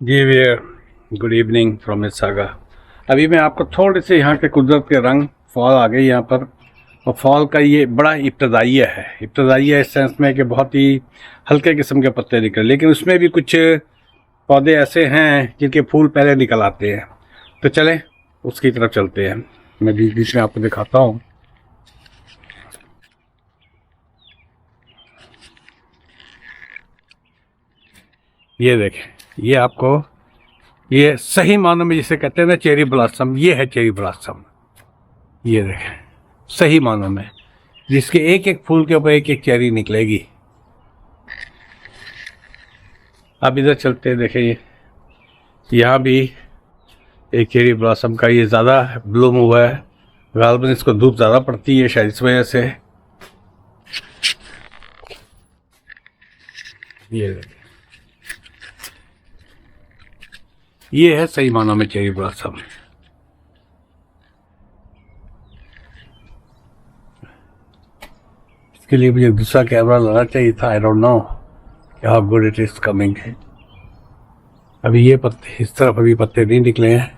जी भैया, good evening from मिससागा। अभी मैं आपको थोड़े से यहाँ के कुदरत के रंग फॉल आ गए यहाँ पर। और फॉल का ये बड़ा इब्तदाइया है। इब्तदाइया इस सेंस में कि बहुत ही हल्के किस्म के पत्ते निकले, लेकिन उसमें भी कुछ पौधे ऐसे हैं जिनके फूल पहले निकल आते हैं। तो चलें उसकी तरफ चलते हैं। मैं बीच बीच में आपको दिखाता हूँ। ये देखें, ये आपको ये सही मानों में जिसे कहते हैं ना चेरी ब्लॉसम, ये है चेरी ब्लॉसम। ये देखें सही मानों में, जिसके एक एक फूल के ऊपर एक एक चेरी निकलेगी। अब इधर चलते हैं, देखें ये यहाँ भी एक चेरी ब्लॉसम का ये ज़्यादा ब्लूम हुआ है। गालबन इसको धूप ज़्यादा पड़ती है शायद इस वजह से। ये देखें, ये है सही मानों में चेरी ब्लॉसम। इसके लिए मुझे दूसरा कैमरा लाना चाहिए था। I don't know how good it is coming. अभी ये पत्ते इस तरफ अभी पत्ते नहीं निकले हैं।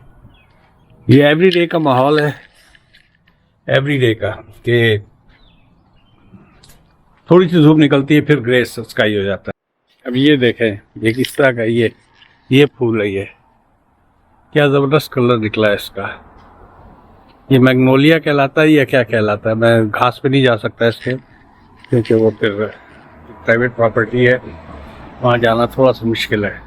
ये एवरीडे का माहौल है, एवरीडे का, कि थोड़ी सी धूप निकलती है फिर ग्रे स्काई हो जाता है। अब ये देखें, ये किस तरह का ये फूल है। ये क्या ज़बरदस्त कलर निकला है इसका। ये मैग्नोलिया कहलाता है या क्या कहलाता है, मैं घास पे नहीं जा सकता इसके, क्योंकि वो फिर प्राइवेट प्रॉपर्टी है, वहाँ जाना थोड़ा सा मुश्किल है।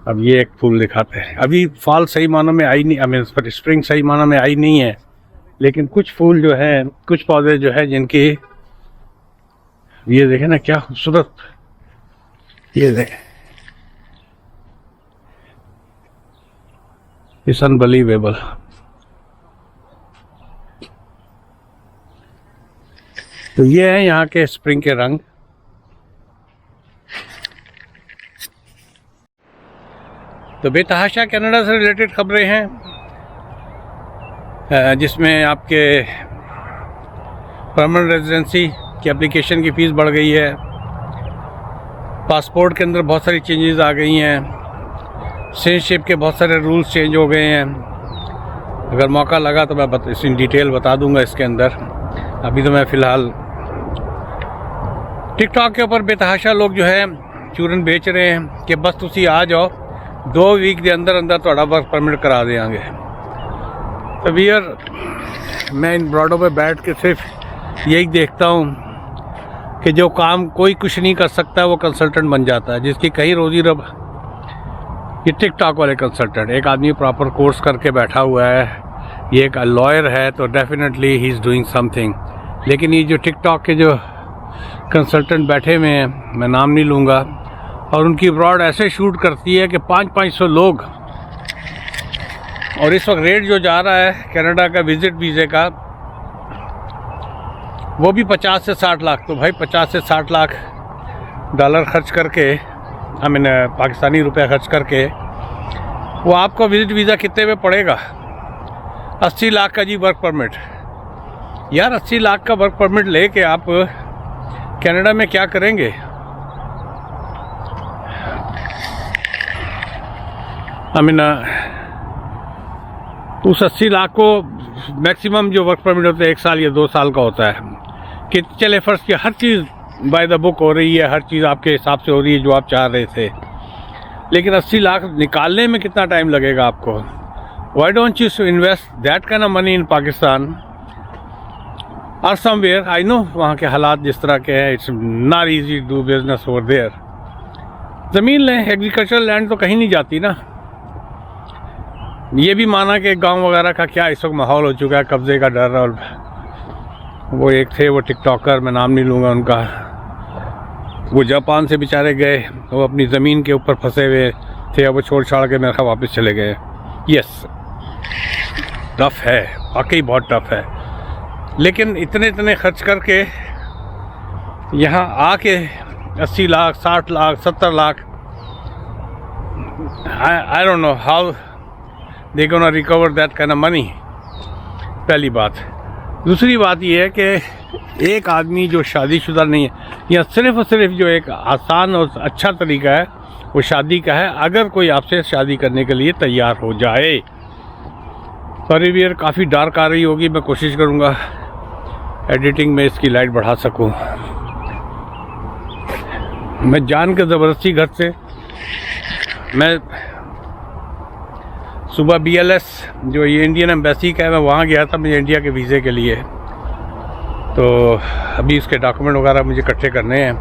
अब ये एक फूल दिखाते हैं। अभी फॉल सही मानों में आई नहीं, आई मीन स्प्रिंग सही मानों में आई नहीं है, लेकिन कुछ फूल जो है, कुछ पौधे जो है जिनकी ये देखें ना क्या खूबसूरत। ये देखें, इट्स अनबिलीवेबल। तो ये है यहाँ के स्प्रिंग के रंग। तो बेतहाशा कनाडा से रिलेटेड खबरें हैं, जिसमें आपके परमानेंट रेजिडेंसी की एप्लीकेशन की फ़ीस बढ़ गई है। पासपोर्ट के अंदर बहुत सारी चेंजेस आ गई हैं। सिटीजनशिप के बहुत सारे रूल्स चेंज हो गए हैं। अगर मौका लगा तो मैं इन डिटेल बता दूंगा इसके अंदर। अभी तो मैं फ़िलहाल टिकटॉक के ऊपर बेतहाशा लोग जो है चूरन बेच रहे हैं कि बस तुसी आ जाओ, 2 वीक के अंदर अंदर थोड़ा वर्क परमिट करा देंगे। तो भैया मैं इन ब्रॉडों पे बैठ के सिर्फ यही देखता हूँ कि जो काम कोई कुछ नहीं कर सकता वो कंसल्टेंट बन जाता है, जिसकी कहीं रोजी रब। ये टिकटॉक वाले कंसल्टेंट, एक आदमी प्रॉपर कोर्स करके बैठा हुआ है, ये एक लॉयर है, तो definitely he is doing something. लेकिन ये जो टिकटॉक के जो कंसल्टेंट बैठे हुए हैं, मैं नाम नहीं लूँगा, और उनकी ब्रॉड ऐसे शूट करती है कि 500-500 लोग। और इस वक्त रेट जो जा रहा है कनाडा का विजिट वीज़े का, वो भी 50 से 60 लाख। तो भाई 50 से 60 लाख डॉलर खर्च करके, आई मीन पाकिस्तानी रुपया खर्च करके, वो आपको विजिट वीज़ा कितने में पड़ेगा? 80 लाख का जी वर्क परमिट। यार 80 लाख का वर्क परमिट लेके आप कनाडा में क्या करेंगे? आई मीन उस 80 लाख को मैक्सिमम जो वर्क परमिट होता है 1 साल या 2 साल का होता है, कि चले फर्ज की हर चीज़ बाय द बुक हो रही है, हर चीज़ आपके हिसाब से हो रही है जो आप चाह रहे थे। लेकिन 80 लाख निकालने में कितना टाइम लगेगा आपको? Why don't you invest that kind of money in Pakistan और समवेयर। आई नो वहाँ के हालात जिस तरह के हैं, it's not easy to do business over there. ज़मीन लें, एग्रीकल्चरल लैंड तो कहीं नहीं जाती ना। ये भी माना कि गांव वगैरह का क्या इस वक्त माहौल हो चुका है, कब्ज़े का डर। और वो एक थे, वो टिकटॉकर, मैं नाम नहीं लूँगा उनका, वो जापान से बेचारे गए, वो अपनी ज़मीन के ऊपर फंसे हुए थे, अब वो छोड़ छाड़ के मेरे ख्याल वापस चले गए। यस, टफ है, वाकई बहुत टफ है। लेकिन इतने खर्च करके यहाँ आके 80 lakh, 60 lakh, 70 lakh, I don't know how they gonna recover that kind of money. पहली बात। दूसरी बात यह है कि एक आदमी जो शादीशुदा नहीं है, या सिर्फ और सिर्फ जो एक आसान और अच्छा तरीका है वो शादी का है, अगर कोई आपसे शादी करने के लिए तैयार हो जाए। सॉरी वियर, काफ़ी डार्क आ रही होगी, मैं कोशिश करूँगा एडिटिंग में इसकी लाइट बढ़ा सकूँ। मैं जान के ज़बरदस्ती घर से, मैं सुबह BLS जो ये इंडियन एम्बेसी का है, मैं वहाँ गया था मुझे इंडिया के वीज़े के लिए। तो अभी उसके डॉक्यूमेंट वगैरह मुझे इकट्ठे करने हैं,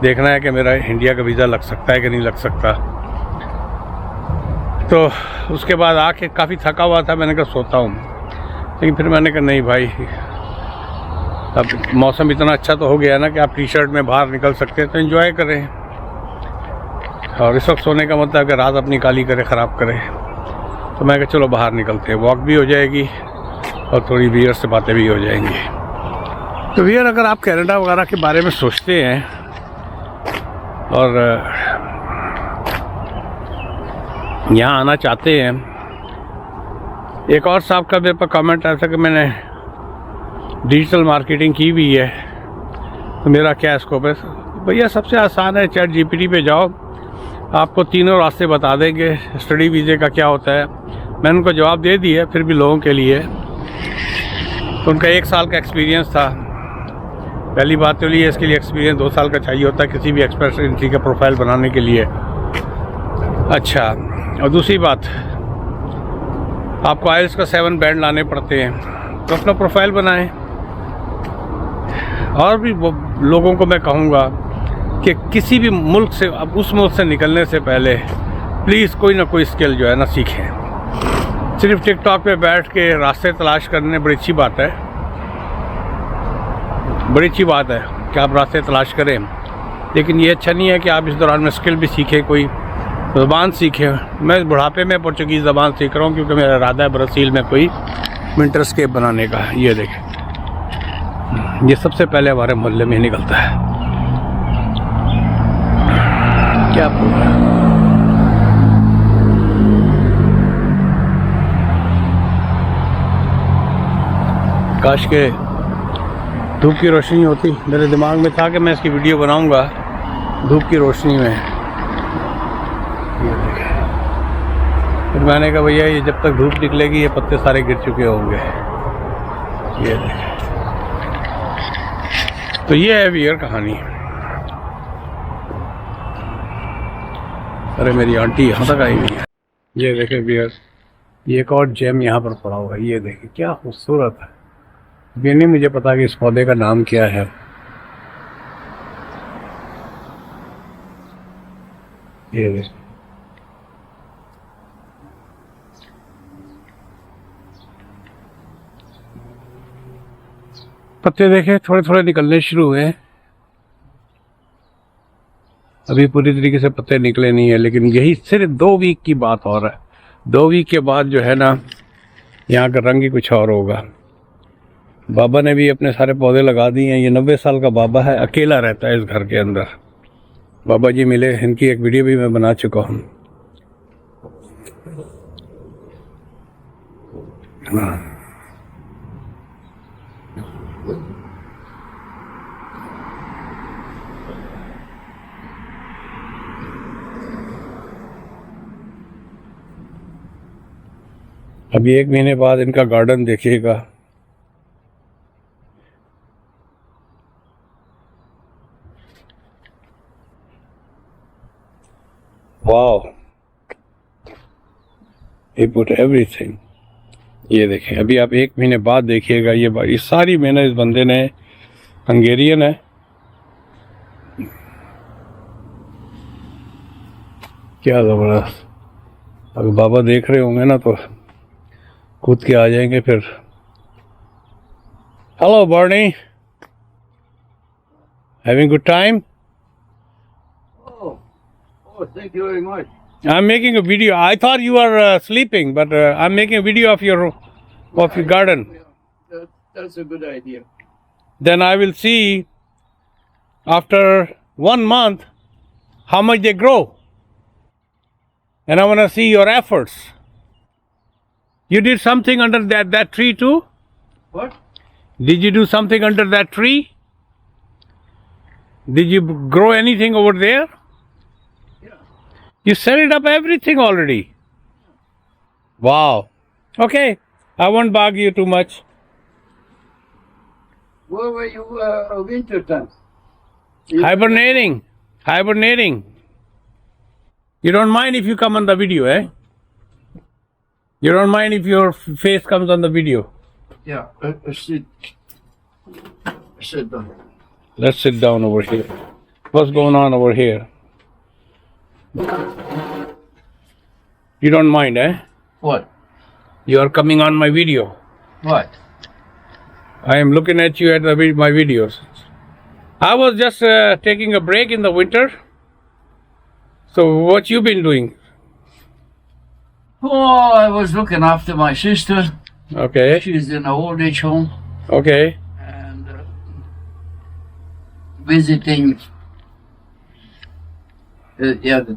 देखना है कि मेरा इंडिया का वीज़ा लग सकता है कि नहीं लग सकता। तो उसके बाद आके काफ़ी थका हुआ था, मैंने कहा सोता हूँ, लेकिन फिर मैंने कहा नहीं भाई, अब मौसम इतना अच्छा तो हो गया ना कि आप टी-शर्ट में बाहर निकल सकते हैं, तो एंजॉय करें। और इस वक्त सोने का मतलब है कि रात अपनी काली करे, ख़राब करे। तो मैं कहा चलो बाहर निकलते हैं, वॉक भी हो जाएगी और थोड़ी वियर से बातें भी हो जाएंगी। तो वियर, अगर आप कनाडा वगैरह के बारे में सोचते हैं और यहाँ आना चाहते हैं, एक और साहब का मेरे पर कमेंट आया था कि मैंने डिजिटल मार्केटिंग की भी है, तो मेरा क्या स्कोप है। भैया सबसे आसान है, चैट GPT पे जाओ, आपको तीनों रास्ते बता देंगे। स्टडी वीज़े का क्या होता है, मैंने उनको जवाब दे दिया, फिर भी लोगों के लिए। तो उनका 1 साल का एक्सपीरियंस था। पहली बात तो ये, इसके लिए एक्सपीरियंस 2 साल का चाहिए होता है किसी भी एक्सप्रेस एंट्री का प्रोफाइल बनाने के लिए। अच्छा, और दूसरी बात, आपको आइल्स का 7 बैंड लाने पड़ते हैं, तो अपना प्रोफाइल बनाएं। और भी लोगों को मैं कहूँगा कि किसी भी मुल्क से, अब उस मुल्क से निकलने से पहले प्लीज़ कोई ना कोई स्किल जो है ना सीखें। सिर्फ टिकटॉक पे बैठ के रास्ते तलाश करने बड़ी अच्छी बात है, बड़ी अच्छी बात है कि आप रास्ते तलाश करें, लेकिन ये अच्छा नहीं है कि आप इस दौरान में स्किल भी सीखें, कोई ज़बान सीखें। मैं बुढ़ापे में पोर्चुगीज़ ज़बान सीख रहा हूँ क्योंकि मेरा इरादा है ब्राज़ील में कोई विंटरस्केप बनाने का। ये देखें, ये सबसे पहले हमारे मोहल्ले में ही निकलता है। क्या पूरा काश के धूप की रोशनी होती। मेरे दिमाग में था कि मैं इसकी वीडियो बनाऊंगा धूप की रोशनी में। ये देखें, फिर मैंने कहा भैया ये जब तक धूप निकलेगी ये पत्ते सारे गिर चुके होंगे। ये देखें, तो ये है वियर कहानी। अरे मेरी आंटी यहाँ तक आई हुई है। ये देखें वियर, ये एक और जेम यहाँ पर पड़ा हुआ है। ये देखें क्या खूबसूरत है। ये नहीं मुझे पता कि इस पौधे का नाम क्या है। ये देखें, पत्ते देखें थोड़े थोड़े निकलने शुरू हुए हैं। अभी पूरी तरीके से पत्ते निकले नहीं है, लेकिन यही सिर्फ 2 वीक की बात और है। 2 वीक के बाद जो है ना, यहाँ का रंग ही कुछ और होगा। बाबा ने भी अपने सारे पौधे लगा दिए हैं। ये 90 साल का बाबा है, अकेला रहता है इस घर के अंदर। बाबा जी मिले, इनकी एक वीडियो भी मैं बना चुका हूँ। अभी 1 महीने बाद इनका गार्डन देखिएगा। Wow, he put everything। ये देखें, अभी आप 1 महीने बाद देखिएगा। ये सारी मेहनत इस बंदे ने, हंगेरियन है, क्या ज़बरदस्त। अगर बाबा देख रहे होंगे ना तो कूद के आ जाएंगे फिर। Hello Bernie, having good time? Oh, thank you very much. I'm making a video. I thought you were sleeping, but I'm making a video of your garden. That's a good idea. Then I will see after 1 month how much they grow, and I want to see your efforts. You did something under that tree too? What? Did you do something under that tree? Did you grow anything over there? Yeah. You set it up everything already. Wow. Okay. I won't bug you too much. Where were you winter time? Hibernating. You don't mind if you come on the video, eh? You don't mind if your face comes on the video. Yeah, sit down. Let's sit down over here. What's going on over here? You don't mind, eh? What? You are coming on my video. What? I am looking at you at my videos. I was just taking a break in the winter. So what you been doing? Oh, I was looking after my sister. Okay. She's in an old age home Okay. and visiting.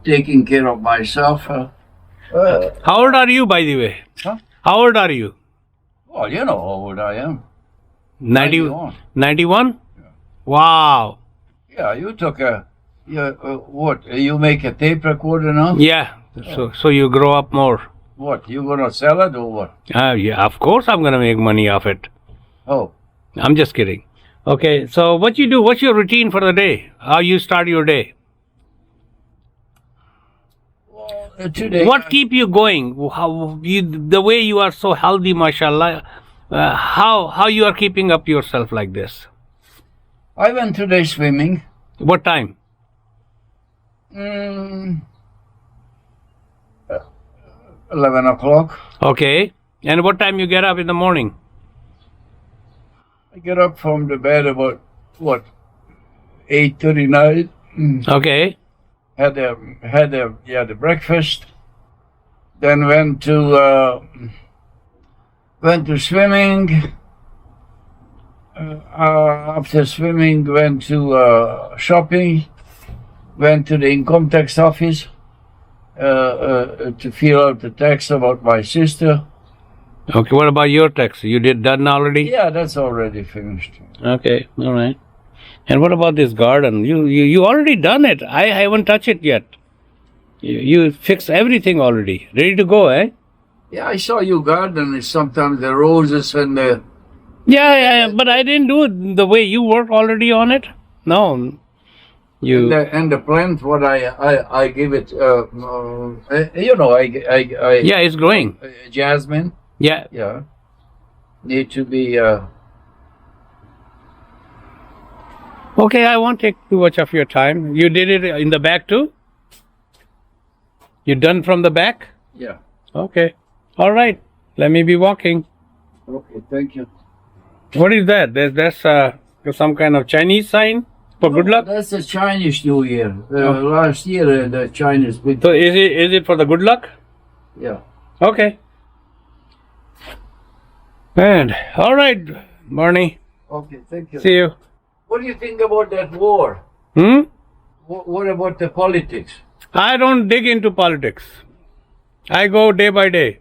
Taking care of myself. How old are you, by the way? Huh? How old are you? Well, you know how old I am. 91? 91? Wow. Yeah, you took what? You make a tape recorder now? Yeah. So you grow up more. What? You gonna sell it or what? Yeah, of course I'm gonna make money off it. Oh, I'm just kidding. Okay, so what you do? What's your routine for the day? How you start your day? today. What keep you going? The way you are so healthy, mashallah. How you are keeping up yourself like this? I went today swimming. What time? 11 o'clock. Okay. And what time you get up in the morning? I get up from the bed about, 8:39. Okay. Had the breakfast. Then went to swimming. After swimming, went to shopping. Went to the income tax office to fill out the tax about my sister. Okay. What about your tax? You done already? Yeah, that's already finished. Okay. All right. And what about this garden? You already done it. I haven't touched it yet. You fixed everything already. Ready to go, eh? Yeah, I saw you garden. Sometimes the roses and the. Yeah, but I didn't do it the way you work already on it. No. And the plant, what I give it, Yeah, it's growing. Jasmine. Yeah. Yeah. Need to be. Okay, I won't take too much of your time. You did it in the back too? You done from the back? Yeah. Okay. All right. Let me be walking. Okay, thank you. What is that? That's some kind of Chinese sign for good luck? That's the Chinese New Year. Last year, the Chinese. So is it for the good luck? Yeah. Okay. And all right, Barney. Okay, thank you. See you. What do you think about that war? What about the politics? I don't dig into politics. I go day by day.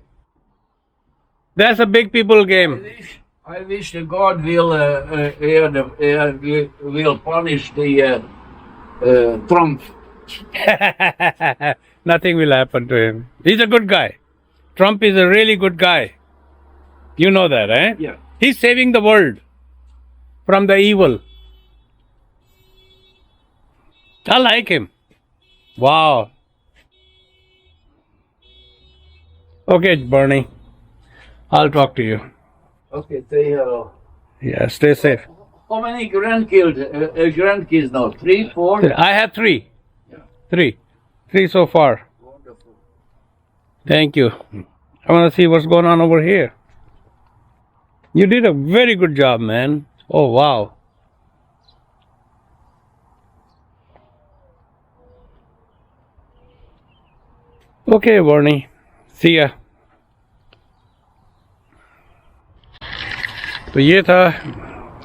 That's a big people game. I wish the God will punish the Trump. Nothing will happen to him. He's a good guy. Trump is a really good guy. You know that, eh? Yeah. He's saving the world from the evil. I like him. Wow. Okay, Bernie. I'll talk to you. Okay, say hello. Yeah, stay safe. How many grandkids now? 3, 4? I have 3. Yeah. 3 so far. Wonderful. Thank you. I want to see what's going on over here. You did a very good job, man. Oh, wow. Okay, Bernie. See ya. तो ये था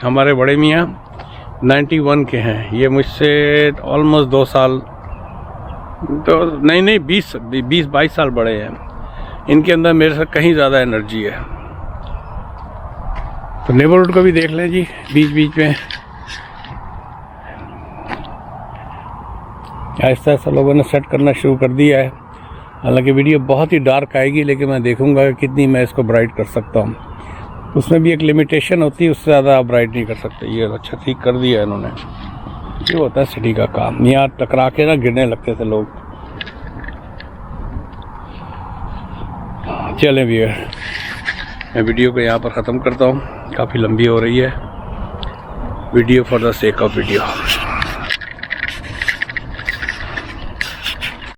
हमारे बड़े मियाँ 91 के हैं. ये मुझसे ऑलमोस्ट 2 साल तो नहीं 20-22 साल बड़े हैं. इनके अंदर मेरे से कहीं ज़्यादा एनर्जी है. तो नेबरहुड को भी देख लें जी बीच बीच में. ऐसा ऐसा लोगों ने सेट करना शुरू कर दिया है। हालांकि वीडियो बहुत ही डार्क आएगी, लेकिन मैं देखूंगा कि कितनी मैं इसको ब्राइट कर सकता हूँ। उसमें भी एक लिमिटेशन होती है, उससे ज़्यादा आप ब्राइट नहीं कर सकते। ये अच्छा ठीक कर दिया है इन्होंने। ये होता है सिटी का काम। यहाँ टकरा के ना गिरने लगते थे लोग। चलें व्यूअर, मैं वीडियो को यहाँ पर ख़त्म करता हूँ। काफ़ी लंबी हो रही है video, for the sake of video.